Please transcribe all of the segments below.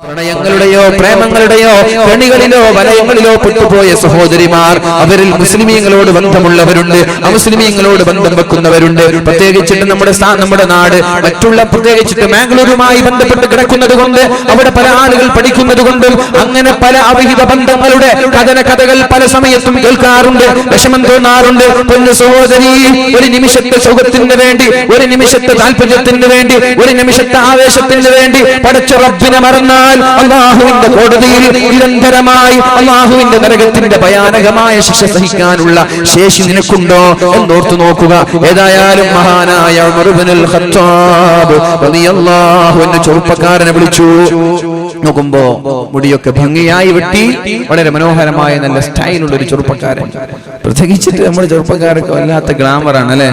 പ്രണയങ്ങളുടെയോ പ്രേമങ്ങളുടെയോ കണികളിലോ വലയങ്ങളിലോ പെട്ടുപോയ സഹോദരിമാർ, അവരിൽ മുസ്ലിമീങ്ങളോട് ബന്ധമുള്ളവരുണ്ട്, അമുസ്ലിമീങ്ങളോട് ബന്ധം വെക്കുന്നവരുണ്ട്. പ്രത്യേകിച്ചിട്ട് നമ്മുടെ നാട് മറ്റുള്ള പ്രത്യേകിച്ചിട്ട് മാംഗ്ലൂരുമായി ബന്ധപ്പെട്ട് കിടക്കുന്നത് കൊണ്ട് അവിടെ പല ആളുകൾ പഠിക്കുന്നത് കൊണ്ടും അങ്ങനെ പല അവിഹിത ബന്ധങ്ങളുടെ കഥകൾ പല സമയത്തും കേൾക്കാറുണ്ട്, വിഷമം തോന്നാറുണ്ട്. പൊന്നു സഹോദരി, ഒരു നിമിഷത്തെ സുഖത്തിന് വേണ്ടി, ഒരു നിമിഷത്തെ താല്പര്യത്തിന് വേണ്ടി, ഒരു നിമിഷത്തെ ആവേശത്തിന് വേണ്ടി പടച്ച റബ്ബിനെ മറന്നാൽ അല്ലാഹുവിന്റെ കോടതിയിൽ നിരന്തരമായി അല്ലാഹുവിന്റെ നരകത്തിന്റെ ഭയാനകമായ ശിക്ഷ സഹിക്കാനുള്ള ശേഷി നിനക്കുണ്ടോ എന്നോർത്തു നോക്കുക. ഏതായാലും മഹാനായ ഉമർ ഇബ്നുൽ ഖത്താബ് റളിയല്ലാഹു അൻഹു ചെറുപ്പക്കാരനെ വിളിച്ചു. നോക്കുമ്പോ മുടിയൊക്കെ ഭംഗിയായി വെട്ടി വളരെ മനോഹരമായ നല്ല സ്റ്റൈലുള്ള ഒരു ചെറുപ്പക്കാരൻ. പ്രത്യേകിച്ചിട്ട് നമ്മുടെ ചെറുപ്പക്കാരൊക്കെ വല്ലാത്ത ഗ്ലാമറാണ് അല്ലെ,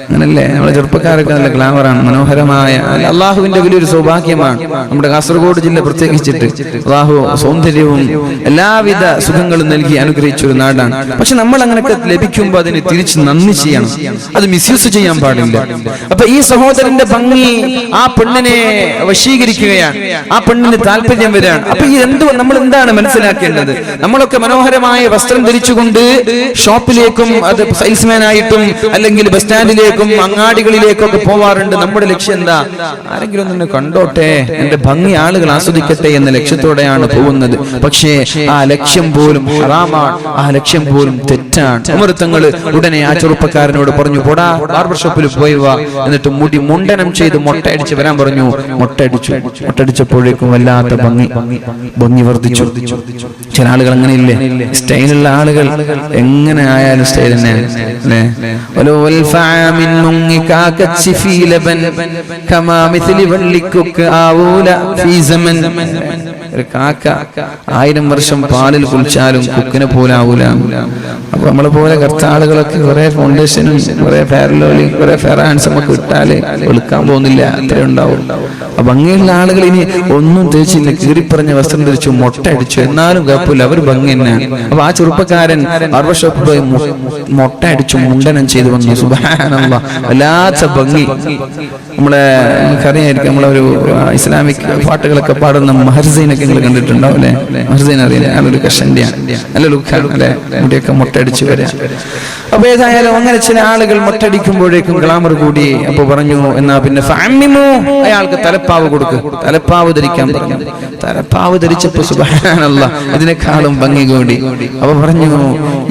അങ്ങനല്ലേ? നമ്മുടെ ചെറുപ്പക്കാരൊക്കെ നല്ല ഗ്ലാമറാണ്, മനോഹരമായ. അള്ളാഹുവിന്റെ വലിയൊരു സൗഭാഗ്യമാണ് നമ്മുടെ കാസർഗോഡ് ജില്ല പ്രത്യേകിച്ചിട്ട്. അള്ളാഹു സൗന്ദര്യവും എല്ലാവിധ സുഖങ്ങളും നൽകി അനുഗ്രഹിച്ച ഒരു നാടാണ്. പക്ഷെ നമ്മൾ അങ്ങനെയൊക്കെ ലഭിക്കുമ്പോൾ അതിന് തിരിച്ച് നന്ദി ചെയ്യണം, അത് മിസ്യൂസ് ചെയ്യാൻ പാടില്ല. അപ്പൊ ഈ സഹോദരന്റെ ഭംഗി ആ പെണ്ണിനെ വശീകരിക്കുകയാണ്, ആ പെണ്ണിന് താല്പര്യം വരികയാണ്. അപ്പൊ നമ്മൾ എന്താണ് മനസ്സിലാക്കേണ്ടത്? നമ്മളൊക്കെ മനോഹരമായ വസ്ത്രം ധരിച്ചുകൊണ്ട് ഷോപ്പിലേക്കും അത് സെയിൽസ്മാൻ ആയിട്ടും അല്ലെങ്കിൽ ബസ് സ്റ്റാൻഡിലേക്കും അങ്ങാടികളിലേക്കും ഒക്കെ പോവാറുണ്ട്. നമ്മുടെ ലക്ഷ്യം എന്താ? ആരെങ്കിലും ഒന്ന് കണ്ടോട്ടെ, എന്റെ ഭംഗി ആളുകൾ ആസ്വദിക്കട്ടെ എന്ന ലക്ഷ്യത്തോടെയാണ് പോകുന്നത്. പക്ഷേ ആ ലക്ഷ്യം പോലും ഹറാമാണ്, ആ ലക്ഷ്യം പോലും തെറ്റാണ്. ഉമർ തങ്ങൾ ഉടനെ ആ ചെറുപ്പക്കാരനോട് പറഞ്ഞു, പോടാ ബാർബർ ഷോപ്പിൽ പോയി വാ, എന്നിട്ട് മുടി മുണ്ടനം ചെയ്ത് മൊട്ടയടിച്ച് വരാൻ പറഞ്ഞു. മൊട്ടടിച്ചപ്പോഴേക്കും വല്ലാത്ത ഭംഗി വർദ്ധിച്ചു. ചില ആളുകൾ അങ്ങനെയില്ലേ, സ്റ്റൈലുള്ള ആളുകൾ എങ്ങനെ ആയാലും സ്റ്റൈൽ തന്നെയാണ്. ഒരു കാക്ക 1000 വർഷം പാലിൽ കുളിച്ചാലും കുക്കിനെ പോലെ ആവൂല. അപ്പൊ നമ്മളെ പോലെ കുറച്ച് ആളുകളൊക്കെ കുറെ ഫൗണ്ടേഷനും കുറെ ഫെയർലോലും കുറെ ഫെയർ ഹാൻഡ്സും ഒക്കെ ഇട്ടാല് വെളുക്കാൻ പോകുന്നില്ല, അത്രേ ഉണ്ടാവും. അപ്പൊ ഭംഗിയുള്ള ആളുകൾ ഇനി ഒന്നും തേച്ചില്ല, കീറിപ്പറഞ്ഞ വസ്ത്രം ധരിച്ചു, മൊട്ട അടിച്ചു, എന്നാലും കുഴപ്പമില്ല, അവർ ഭംഗി തന്നെയാണ്. അപ്പൊ ആ ചെറുപ്പക്കാരൻ ബാർബർ ഷോപ്പിൽ പോയി മൊട്ട അടിച്ചു മുണ്ടനം ചെയ്തു വന്നു. സുബ്ഹാനല്ലാഹ്, വല്ലാത്ത ഭംഗി. നമുക്കറിയായിരിക്കും, നമ്മളൊരു ഇസ്ലാമിക് പാട്ടുകളൊക്കെ പാടുന്ന മഹർസൈനൊക്കെ നിങ്ങൾ കണ്ടിട്ടുണ്ടാവും അല്ലെ? മഹർസൈൻ അറിയില്ല, നല്ലൊരു കഷണ്ടിയാണ്, നല്ല ലുക്കാണ് അല്ലെ, മുടിയൊക്കെ മൊട്ടടിച്ചു വരാം. അപ്പൊ ഏതായാലും അങ്ങനെ ചില ആളുകൾ മൊട്ടടിക്കുമ്പോഴേക്കും ഗ്ലാമർ കൂടി. അപ്പൊ പറഞ്ഞു, എന്നാ പിന്നെ അയാൾക്ക് തലപ്പാവ് കൊടുക്കും, തലപ്പാവ് ധരിക്കാൻ പറഞ്ഞു. തലപ്പാവ് ധരിച്ചപ്പോ സുബ്ഹാനല്ലാഹ് ഇതിനേക്കാളും ഭംഗി കൂടി. അപ്പൊ പറഞ്ഞു,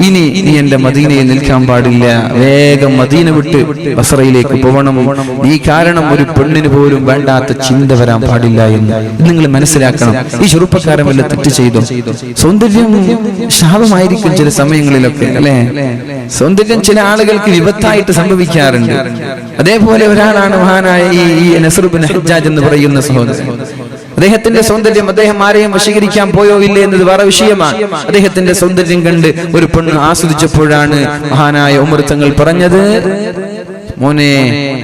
ഇനി എന്റെ മദീനയിൽ നിൽക്കാൻ പാടില്ല, വേഗം മദീന വിട്ട് ബസ്രയിലേക്ക് പോകണം. ഈ കാരണം ഒരു പെണ്ണിന് പോലും വേണ്ടാത്ത ചിന്ത വരാൻ പാടില്ല എന്ന് നിങ്ങൾ മനസ്സിലാക്കണം. ഈ ചെറുപ്പക്കാരൻ വല്ല തെറ്റ് ചെയ്തു? സൗന്ദര്യം ശാപമായിരിക്കും ചില സമയങ്ങളിലൊക്കെ അല്ലെ? സൗന്ദര്യം ചില ആളുകൾക്ക് വിപത്തായിട്ട് സംഭവിക്കാറുണ്ട്. അതേപോലെ ഒരാളാണ് മഹാനായ ഈ നസ്ർ ഇബ്നു ഹജ്ജാജ് എന്ന് പറയുന്ന സഹോദരൻ. അദ്ദേഹത്തിന്റെ സൗന്ദര്യം, അദ്ദേഹം ആരെയും വശീകരിക്കാൻ പോയോ ഇല്ലേ എന്നത് വേറെ വിഷയമാണ്. അദ്ദേഹത്തിന്റെ സൗന്ദര്യം കണ്ട് ഒരു പെണ്ണ് ആസ്വദിച്ചപ്പോഴാണ് മഹാനായ ഉമർ തങ്ങൾ പറഞ്ഞത്, മോനെ,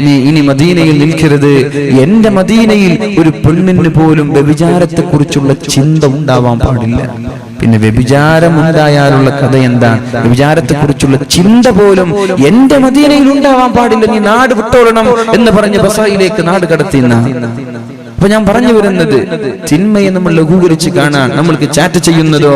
നീ ഇനി മദീനയിൽ നിൽക്കരുത്. എന്റെ മദീനയിൽ ഒരു പെണ്ണിന് പോലും വ്യഭിചാരത്തെ കുറിച്ചുള്ള ചിന്ത ഉണ്ടാവാൻ പാടില്ല. പിന്നെ വ്യഭിചാരം ഉണ്ടായാലുള്ള കഥ എന്താണ്? വ്യഭിചാരത്തെ കുറിച്ചുള്ള ചിന്ത പോലും എന്റെ മദീനയിൽ ഉണ്ടാവാൻ പാടില്ല, നീ നാട് വിട്ടോളണം എന്ന് പറഞ്ഞ് ബസ്രയിലേക്ക് നാട് കടത്തിയെന്ന. അപ്പൊ ഞാൻ പറഞ്ഞു വരുന്നത്, തിന്മയെ നമ്മൾ ലഘൂകരിച്ച് കാണാൻ, നമ്മൾക്ക് ചാറ്റ് ചെയ്യുന്നതോ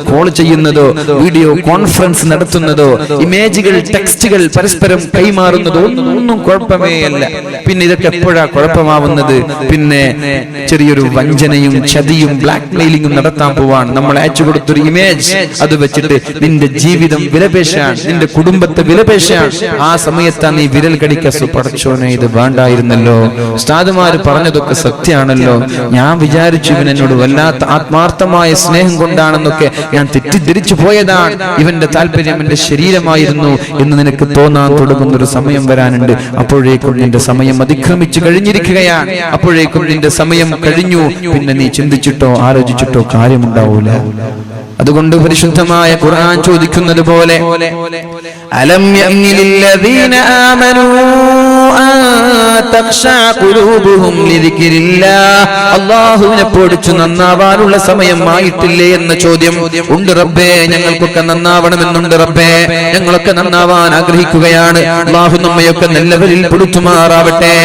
കോൾ ചെയ്യുന്നതോ വീഡിയോ കോൺഫറൻസ് നടത്തുന്നതോ ഇമേജുകൾ ടെക്സ്റ്റുകൾ പരസ്പരം കൈമാറുന്നതോ ഒന്നും കുഴപ്പമേ അല്ല. പിന്നെ ഇതൊക്കെ എപ്പോഴാ കുഴപ്പമാവുന്നത്? പിന്നെ ചെറിയൊരു വഞ്ചനയും ചതിയും ബ്ലാക്ക് മെയിലിംഗും നടത്താൻ പോവാൻ നമ്മൾ അയച്ചു കൊടുത്തൊരു ഇമേജ്, അത് വെച്ചിട്ട് നിന്റെ ജീവിതം വിലപേശാൻ, നിന്റെ കുടുംബത്തെ വിലപേശാൻ ആ സമയത്താണ് നീ വിരൽ കടിക്കസു. പടച്ചോനെ, ഇത് വേണ്ടായിരുന്നല്ലോ. ഉസ്താദുമാര് പറഞ്ഞതൊക്കെ സത്യമാണല്ലോ. ഞാൻ വിചാരിച്ചു ഇവൻ എന്നോട് വല്ലാത്ത ആത്മാർത്ഥമായ സ്നേഹം കൊണ്ടാണെന്നൊക്കെ ഞാൻ തെറ്റിദ്ധരിച്ചു പോയതാണ്. ഇവന്റെ താല്പര്യം എന്റെ ശരീരമായിരുന്നു എന്ന് നിനക്ക് തോന്നാൻ തുടങ്ങുന്നൊരു സമയം വരാനുണ്ട്. അപ്പോഴേക്കും നിന്റെ സമയം അതിക്രമിച്ചു കഴിഞ്ഞിരിക്കുകയാണ്. അപ്പോഴേക്കും നിന്റെ സമയം കഴിഞ്ഞു. പിന്നെ നീ ചിന്തിച്ചിട്ടോ ആലോചിച്ചിട്ടോ കാര്യമുണ്ടാവൂല. അതുകൊണ്ട് പരിശുദ്ധമായ ഖുർആൻ ചോദിക്കുന്നത് പോലെ അലം യഅ്നിലില്ലദീന ആമനൂ അൻ തഖ്ശഅ ഖുലൂബുഹും ലിദിക്രില്ലാഹ്. അല്ലാഹുവിനെ പേടിച്ചു നന്നാവാനുള്ള സമയമായിട്ടില്ലേ എന്ന ചോദ്യം ഉണ്ട് റബ്ബേ. ഞങ്ങൾക്കൊക്കെ നന്നാവണമെന്നുണ്ട് റബ്ബേ. ഞങ്ങളൊക്കെ നന്നാവാൻ ആഗ്രഹിക്കുകയാണ്. അല്ലാഹു നമ്മയൊക്കെ നല്ലവരിൽ പെടുത്തുമാറാവട്ടെ.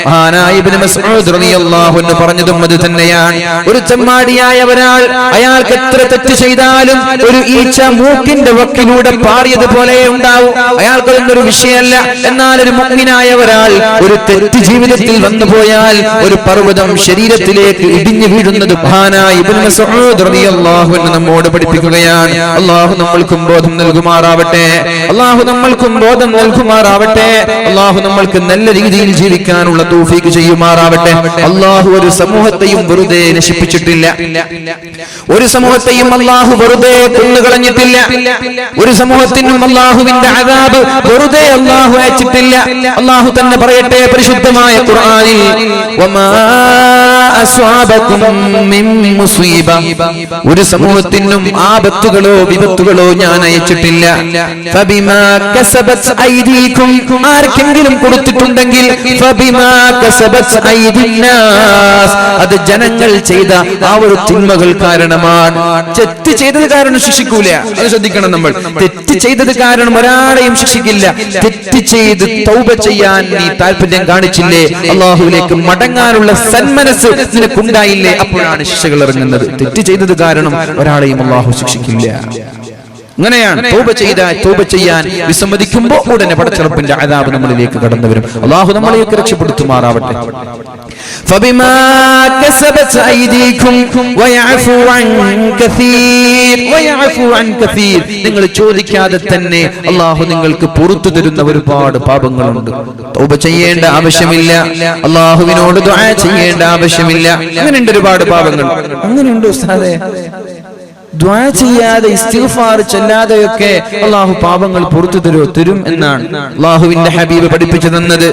മഹാനായ ഇബ്നു മസ്ഊദ് റളിയല്ലാഹു അൻഹു പറഞ്ഞതും അത് തന്നെയാണ്. ഒരു ചെമ്മാടിയായ ഒരാൾ അയാൾക്ക് എത്ര തെറ്റ് ചെയ്താലും ഒരു ഈച്ച മൂക്കിന്റെ വക്കിലൂടെ പാറിയതുപോലെ ഉണ്ടാവും. അയാൾക്കൊരു വിഷയമല്ല. എന്നാൽ ഒരു മുഅ്മിനായ ഒരാൾ ഒരു തെറ്റ് ജീവിതത്തിൽ വന്നുപോയാൽ ഒരു പർവ്വതം ശരീരത്തിലേക്ക് ഇടിഞ്ഞു വീഴുന്നത് മഹാനായ ഇബ്നു മസ്ഊദ് റളിയല്ലാഹു അൻഹു നമ്മോട് പഠിപ്പിക്കുകയാണ്. അല്ലാഹു നമ്മൾക്കും ബോധം നൽകുമാറാവട്ടെ. അല്ലാഹു നമ്മൾക്കും ബോധം നൽകുമാറാവട്ടെ. അല്ലാഹു നമ്മൾക്ക് നല്ല രീതിയിൽ ജീവിക്കാനുള്ള തൗഫീഖ് ചെയ്യുമാറാവട്ടെ. അല്ലാഹു ഒരു സമൂഹത്തെയും വെറുതെ നശിപ്പിച്ചിട്ടില്ല. ഒരു സമൂഹത്തെയും അല്ലാഹു വെറുതെ കൊന്നുകളഞ്ഞിട്ടില്ല. ഒരു സമൂഹത്തിനും അല്ലാഹുവിന്റെ അദാബ് വെറുതെ അല്ലാഹു അയച്ചിട്ടില്ല. അല്ലാഹു തന്നെ പറയട്ടെ പരിശുദ്ധമായ ഖുർആനിൽ വമാ അസ്വാബകും മിൻ മുസീബ. ഒരു സമൂഹത്തിനും ആപത്തുകളോ വിപത്തുകളോ ഞാൻ അയച്ചിട്ടില്ല. ഫബിമാ കസബത് ഐദീകും. ആർക്കെങ്കിലും കൊടുത്തിട്ടുണ്ടെങ്കിൽ ഫബിമാ കസബത് ഐദിന്നാസ്. അത് ജനങ്ങൾ ചെയ്ത ആ ഒരു തിന്മകൾ കാരണമാണ്. തെറ്റ് ചെയ്തത് കാരണം ശിക്ഷിക്കൂല. അത് ശ്രദ്ധിക്കണം നമ്മൾ. തെറ്റ് ചെയ്തത് കാരണം ഒരാളെയും ശിക്ഷിക്കില്ല. തെറ്റ് ചെയ്ത് തൗബ ചെയ്യാൻ നീ താല്പര്യം കാണിച്ചില്ലേ, അല്ലാഹുവിലേക്ക് മടങ്ങാനുള്ള സന്മനസ് നിനക്കുണ്ടായില്ലേ, അപ്പോഴാണ് ശിക്ഷകൾ ഇറങ്ങുന്നത്. തെറ്റ് ചെയ്തത് കാരണം ഒരാളെയും അല്ലാഹു ശിക്ഷിക്കില്ല. അങ്ങനെയാണ്. തൗബ ചെയ്യാൻ വിസമ്മതിക്കുമ്പോൾ ഉടനെ പടച്ചറപ്പിന്റെ അദാബ് നമ്മളിലേക്ക് കടന്നു വരും. അല്ലാഹു നമ്മളെയൊക്കെ രക്ഷപ്പെടുത്തുമാറാവട്ടെ. ഫബിമാ കസബത് ഐദീകും വയഅഫു അൻ കസീർ വയഅഫു അൻ കസീർ. നിങ്ങൾ ചോദിക്കാതെ തന്നെ അല്ലാഹു നിങ്ങൾക്ക് പുറത്തു തരുന്ന ഒരുപാട് പാപങ്ങളുണ്ട്. തൗബ ചെയ്യേണ്ട ആവശ്യമില്ല. അല്ലാഹുവിനോട് ദുആ ചെയ്യേണ്ട ആവശ്യമില്ല. അങ്ങനെയുണ്ട് ഒരുപാട് പാപങ്ങൾ. അങ്ങനെയുണ്ട് ഉസ്താദേ. ദുആ ചെയ്യാതെ ഇസ്തിഗ്ഫാർ ചൊല്ലാതെയൊക്കെ അല്ലാഹു പാപങ്ങൾ പുറത്തു തരും എന്നാണ് അല്ലാഹുവിന്റെ ഹബീബ് പഠിപ്പിച്ചു തന്നത്.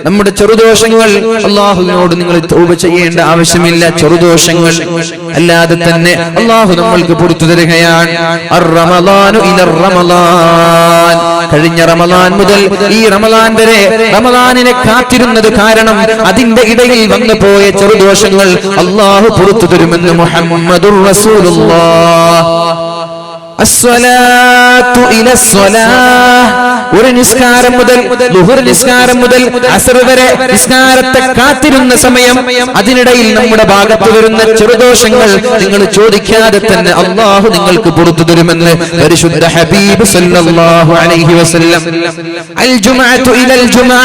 നമ്മുടെ ചെറുദോഷങ്ങൾ അല്ലാഹുവിനോട് നിങ്ങൾ തൗബ ചെയ്യേണ്ട ആവശ്യമില്ല. ചെറുദോഷങ്ങൾ അല്ലാതെ തന്നെ അല്ലാഹു നമ്മൾക്ക് പുറത്തു തരികയാണ്. അർ-റമളാനു ഇലർ റമളാൻ. കഴിഞ്ഞ റമളാൻ മുതൽ ഈ റമളാൻ വരെ റമളാനിനെ കാത്തിരുന്നത് കാരണം അതിന്റെ ഇടയിൽ വന്നു പോയ ചെറുദോഷങ്ങൾ അല്ലാഹു പുറത്തു തരുമെന്ന് മുഹമ്മദുർ റസൂലുള്ളാഹ്. അസ്സലാത്തു ഇലസ്സലാഹ്. ഒരു നിസ്കാരം മുതൽ ളുഹർ നിസ്കാരം മുതൽ അസ്ർ വരെ നിസ്കാരത്തെ കാത്തിരുന്ന സമയം, അതിനിടയിൽ നമ്മുടെ ഭാഗത്ത് വരുന്ന ചെറുദോഷങ്ങൾ നിങ്ങൾ ചോദിക്കാതെ തന്നെ അല്ലാഹു നിങ്ങൾക്ക് പുറത്തു തരുമെന്ന് പരിശുദ്ധ ഹബീബ് സല്ലല്ലാഹു അലൈഹി വസല്ലം. അൽ ജുമുഅത്തു ഇലൽ ജുമുഅ.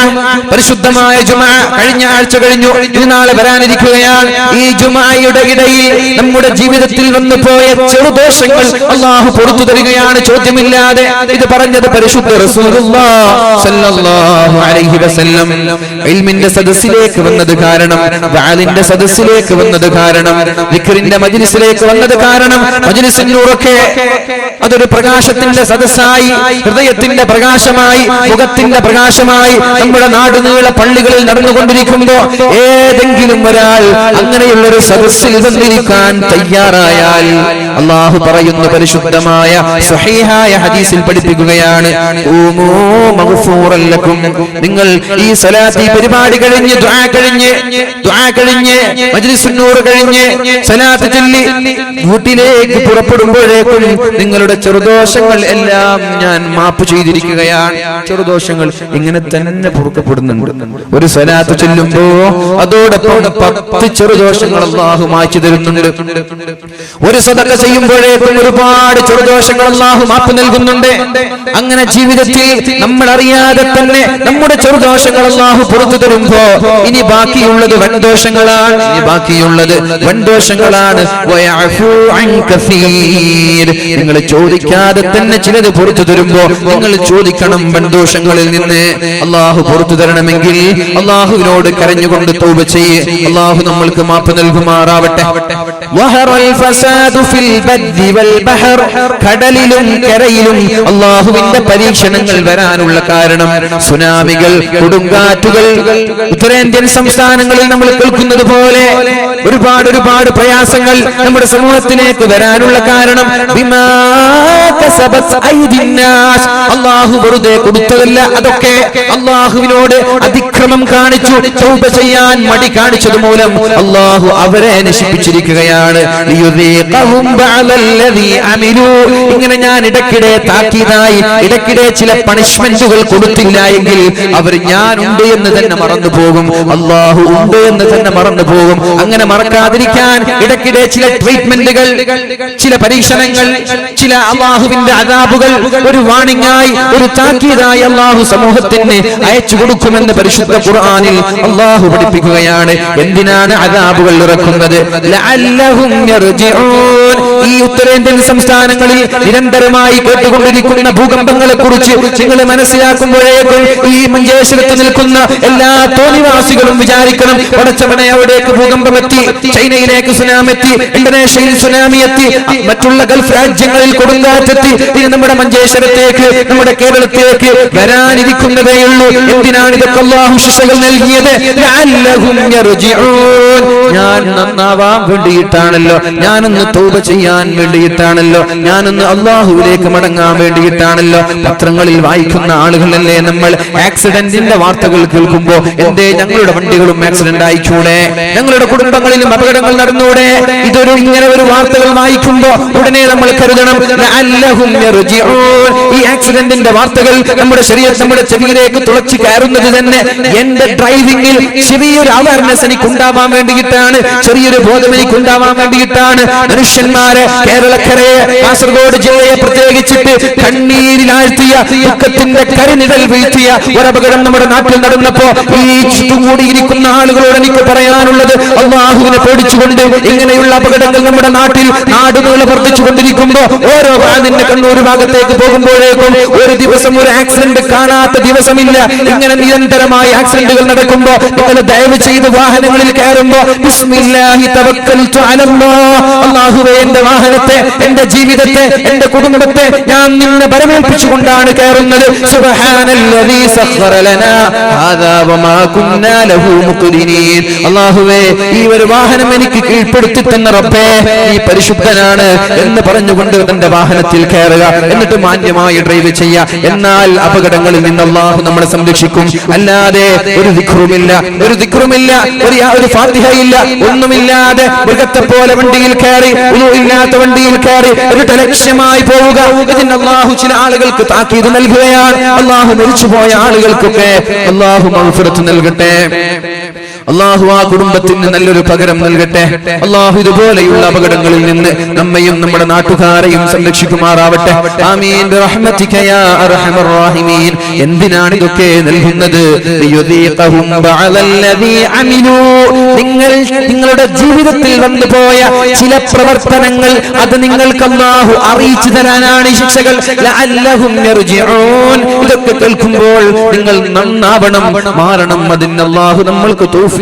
പരിശുദ്ധമായ ജുമുഅ കഴിഞ്ഞ ആഴ്ച കഴിഞ്ഞു. ഇനി നാളെ വരാനിരിക്കുകയാണ്. ഈ ജുമുഅയുടെ ഇടയിൽ നമ്മുടെ ജീവിതത്തിൽ വന്നു പോയ ചെറുദോഷങ്ങൾ അല്ലാഹു പുറത്തു തരികയാണ് ചോദ്യമില്ലാതെ. ഇത് പറഞ്ഞത് പരിശുദ്ധ റസൂലുള്ളാഹി സല്ലല്ലാഹു അലൈഹി വസല്ലം. ഇൽമിന്റെ സദസ്സിലേക്ക് വന്നത് കാരണം, വഅലിന്റെ സദസ്സിലേക്ക് വന്നത് കാരണം, ദിക്റിന്റെ മജ്ലിസിലേക്ക് വന്നത് കാരണം, മജ്ലിസിനൂറൊക്കെ അതൊരു പ്രകാശത്തിന്റെ സദസ്സായി, ഹൃദയത്തിന്റെ പ്രകാശമായി, മുഖത്തിന്റെ പ്രകാശമായി നമ്മുടെ നാടുനീള പള്ളികളിൽ നടന്നുകൊണ്ടിരിക്കുമ്പോൾ ഏതെങ്കിലും ഒരാൾ അങ്ങനെയുള്ളൊരു സദസ്സിൽ വന്നിരിക്കാൻ തയ്യാറായാൽ അല്ലാഹു പറയുന്ന പരിശുദ്ധമായ സ്വഹീഹായ ഹദീസിൽ പഠിപ്പിക്കുകയാണ്, നിങ്ങൾ ഈ സലാത്ത്, ഈ പരിപാടി കഴിഞ്ഞ് ദുആ കഴിഞ്ഞ് മജ്ലിസുൻ നൂർ കഴിഞ്ഞ് സലാത്ത് ചൊല്ലി വീട്ടിലേക്ക് പുറപ്പെടുമ്പോഴേക്കും നിങ്ങളുടെ ചെറുദോഷങ്ങൾ എല്ലാം ഞാൻ മാപ്പ് ചെയ്തിരിക്കുകയാണ്. ചെറുദോഷങ്ങൾ ഇങ്ങനെ തന്നെ പൊറുക്കപ്പെടുന്നുണ്ട്. ഒരു സലാത്ത് ചൊല്ലുമ്പോ അതോടൊപ്പം 10 ചെറുദോഷങ്ങൾ അല്ലാഹു മായ്ച്ചു തരുന്നുണ്ട്. ഒരു സദഖ ചെയ്യുമ്പോഴേക്കും ഒരുപാട് ചെറുദോഷങ്ങൾ അല്ലാഹു മാപ്പ് നൽകുന്നുണ്ട്. അങ്ങനെ ജീവിതത്തിൽ നമ്മൾ അറിയാതെ തന്നെ നമ്മുടെ ചെറുദോഷങ്ങൾ അല്ലാഹു പുറത്തു തരുമ്പോ ഇനി ബാക്കിയുള്ളത് വൻദോഷങ്ങളാണ്. വയഅഫു അൻ കസീർ. നിങ്ങൾ ചോദിക്കാതെ തന്നെ ചിലത് പുറത്തു തരുമ്പോ നിങ്ങൾ ചോദിക്കണം വൻദോഷങ്ങളിൽ നിന്ന്. അല്ലാഹു പുറത്തു തരണമെങ്കിൽ അല്ലാഹുവിനോട് കരഞ്ഞുകൊണ്ട് തൗബ ചെയ്യ്. അല്ലാഹു നമ്മൾക്ക് മാപ്പ് നൽകുമാറാവട്ടെ. വഹറൽ ഫസാദു ഫിൽ ബദ്ദി വൽ ബഹർ, കടലിലും കരയിലും അല്ലാഹുവിന്റെ പരീക്ഷണങ്ങൾ വരാനുള്ള കാരണം സുനാമികൾ, കൊടുങ്കാറ്റുകൾ. ഉത്തരേന്ത്യൻ സംസ്ഥാനങ്ങളിൽ നമ്മൾ കേൾക്കുന്നത് പോലെ ഒരുപാട് പ്രയാസങ്ങൾ നമ്മുടെ സമൂഹത്തിലേക്ക് വരാനുള്ള കാരണം ബിമാ കസബത് ഐദിന്നാസ്, അല്ലാഹു വെറുതെ കൊടുത്തതല്ല. അതൊക്കെ അല്ലാഹുവിനോട് അതിക്രമം കാണിച്ചു തൗബ ചെയ്യാൻ മടി കാണിച്ചത് മൂലം അല്ലാഹു അവരെ നശിപ്പിച്ചിരിക്കുകയാണ്. ലിയുദീഖഹും ബഅലല്ലദീ അമിലൂ, ഇങ്ങനെ ഞാൻ ഇടയ്ക്കിടെ താക്കീതായി ഇടയ്ക്കിടെ ചില പണിഷ്മെന്റുകൾ കൊടുത്തില്ല എങ്കിൽ അവർ ഞാനുണ്ട് എന്ന് തന്നെ മറന്നു പോകും, അല്ലാഹു ഉണ്ട് എന്ന് തന്നെ മറന്നു പോകും. അങ്ങനെ മറക്കാതിരിക്കാൻ ഇടയ്ക്കിടെ ചില ട്രീറ്റ്മെന്റുകൾ, ചില പരീക്ഷണങ്ങൾ, ചില അല്ലാഹുവിന്റെ അദാബുകൾ ഒരു വാണിംഗായി, ഒരു താക്കീതായി അല്ലാഹു സമൂഹത്തിന് അയച്ചു കൊടുക്കുമെന്ന് പരിശുദ്ധ ഖുർആനിൽ അല്ലാഹു പഠിപ്പിക്കുകയാണ്. എന്തിനാണ് അദാബുകൾ ഇറക്കുന്നത്? ലഅല്ലഹും യർജിഊൻ. ഈ ഉത്തരേന്ത്യൻ സംസ്ഥാനങ്ങളിൽ നിരന്തരമായി കേട്ടുകൊണ്ടിരിക്കുന്ന ഭൂകമ്പങ്ങളെ കുറിച്ച് നിങ്ങൾ മനസ്സിലാക്കുമ്പോഴേക്കും ഈ മഞ്ചേശ്വരത്ത് നിൽക്കുന്ന എല്ലാ തോന്നിവാസികളും വിചാരിക്കണം, പടച്ചവനെ അവിടേക്ക് ഭൂകമ്പം എത്തി, ചൈനയിലേക്ക് സുനാമി എത്തി, ഇന്തോനേഷ്യയിൽ സുനാമി എത്തി, മറ്റുള്ള ഗൾഫ് രാജ്യങ്ങളിൽ കൊടുങ്കാറ്റെത്തി, ഇനി നമ്മുടെ മഞ്ചേശ്വരത്തേക്ക്, നമ്മുടെ കേരളത്തിലേക്ക് വരാനിരിക്കുന്നതേയുള്ളൂ. എന്തിനാണ് ഇതൊക്കെ അല്ലാഹു ശിക്ഷകൾ നൽകിയത്? ലഅല്ലഹും യർജിഊൻ. ഞാൻ നന്നാവാൻ വേണ്ടിയിട്ടാണല്ലോ, ഞാനൊന്ന് തൗബ ചെയ്യാൻ വേണ്ടിയിട്ടാണല്ലോ, ഞാനൊന്ന് അല്ലാഹുവിലേക്ക് മടങ്ങാൻ വേണ്ടിയിട്ടാണല്ലോ. പത്രങ്ങളിൽ വായിക്കുന്ന ആളുകളല്ലേ നമ്മൾ. ആക്സിഡന്റിന്റെ വാർത്തകൾ കേൾക്കുമ്പോ എന്തേ ഞങ്ങളുടെ വണ്ടികളും ആക്സിഡന്റ് ആയിക്കൂടെ, ഞങ്ങളുടെ കുടുംബങ്ങളിലും അപകടങ്ങൾ നടന്നൂടെ? ഇതൊരു ഇങ്ങനെ ഒരു വാർത്തകൾ വായിക്കുമ്പോ ഉടനെ നമ്മൾ കരുതണം ലഅല്ലഹും യർജിഊൻ. ഈ ആക്സിഡന്റിന്റെ വാർത്തകൾ നമ്മുടെ ശരീരത്തിൽ, നമ്മുടെ ചെവിയിലേക്ക് തുളച്ചു കയറുന്നത് തന്നെ എന്റെ ഡ്രൈവിംഗിൽ ചെറിയൊരു അവയർനെസ് എനിക്ക് ഉണ്ടാവാൻ വേണ്ടിയിട്ടാണ്, ചെറിയൊരു ബോധം എനിക്ക് ഉണ്ടാവാൻ വേണ്ടിയിട്ടാണ്. മനുഷ്യന്മാരെ, കേരളക്കരയെ, കാസർഗോഡ് ജില്ലയെ പ്രത്യേകിച്ചിട്ട് കണ്ണീരിലാഴ്ത്തിയ, ദുഃഖത്തിന്റെ കരിനിഴൽ വീഴ്ത്തിയ ഒരപകടം നമ്മുടെ നാട്ടിൽ നടന്നപ്പോ ഈ ചുറ്റുകൂടിയിരിക്കുന്ന ആളുകളോട് എനിക്ക് പറയാനുള്ളത്, അല്ലാഹുവിനെ പേടിച്ചുകൊണ്ട് ഇങ്ങനെയുള്ള അപകടങ്ങൾ നമ്മുടെ നാട്ടിൽ നാടുകൾ വർദ്ധിച്ചുകൊണ്ടിരിക്കുമ്പോ ഓരോ വാതിന്റെ കണ്ണൂർ ഭാഗത്തേക്ക് പോകുമ്പോഴേക്കും ഒരു ദിവസം ഒരു ആക്സിഡന്റ് കാണാത്ത ദിവസമില്ല. ഇങ്ങനെ നിരന്തരമായി ആക്സിഡന്റുകൾ നടക്കുമ്പോ നിങ്ങൾ ദയവ് ചെയ്ത് വാഹനങ്ങളിൽ കയറുമ്പോ ബിസ്മില്ലാഹി തവക്കൽതു അലല്ലാഹ്, അല്ലാഹുവേ എന്റെ വാഹനത്തെ, എന്റെ ജീവിതത്തെ, എന്റെ കുടുംബത്തെ ഞാൻ നിന്നെ ബലമേൽപ്പിച്ചുകൊണ്ടാണ് കയറുന്നത്. സുബ്ഹാനല്ലദീ സഖറ ലനാ ഹാദാ വമാ കുന്നാ ലഹു മുഖ്രിനീൻ. അല്ലാഹുവേ ഈ ഒരു വാഹനം എനിക്ക് കീഴ്പ്പെടുത്തി തന്ന റബ്ബേ നീ പരിശുദ്ധനാണ് എന്ന് പറഞ്ഞുകൊണ്ട് തന്റെ വാഹനത്തിൽ കയറുക, എന്നിട്ട് മാന്യമായി ഡ്രൈവ് ചെയ്യുക. എന്നാൽ അപകടങ്ങളിൽ നിന്ന് അല്ലാഹു നമ്മളെ സംരക്ഷിക്കും. അല്ലാതെ ഒരു ദിക്റുമില്ല, ഒരു ഫാത്തിഹയില്ല, ഒന്നുമില്ലാതെ മൃഗത്തെ പോലെ വണ്ടിയിൽ കയറി, ഇല്ലാത്ത വണ്ടിയിൽ കയറി ഒരു ലക്ഷ്യമായി പോവുക. ഇതിന് അല്ലാഹു ചില ആളുകൾക്ക് താക്കീത് നൽകുകയാണ്. അല്ലാഹു മരിച്ചുപോയ ആളുകൾക്കൊക്കെ അല്ലാഹു മഗ്ഫിറത്ത് നൽകട്ടെ. അല്ലാഹു ആ കുടുംബത്തിന് നല്ലൊരു പകരം നൽകട്ടെ. അല്ലാഹു ഇതുപോലെയുള്ള അപകടങ്ങളിൽ നിന്ന് നമ്മയും നമ്മുടെ നാട്ടുകാരെയും സംരക്ഷിക്കുമാറാവട്ടെ. ആമീൻ ബിറഹ്മതിക യാ അർഹമർ റഹീമീൻ. എന്തിനാണ് ഇതൊക്കെ നൽകുന്നത്? ലിയുദീഖഹും ബഅലല്ലദീ അമിലൂ. നിങ്ങളുടെ ജീവിതത്തിൽ വന്നുപോയ ചില പ്രവർത്തനങ്ങൾ അത് നിങ്ങൾക്ക് അല്ലാഹു അറിയിച്ചു തരാനാണ് ഈ ശിക്ഷകൾ. ലഅല്ലഹും യർജിഊൻ. ഇതൊക്കെ കേൾക്കുമ്പോൾ നിങ്ങൾ നന്നാവണം, മാറണം. അതിന് അല്ലാഹു നമ്മൾക്ക് തൗഫീഖ്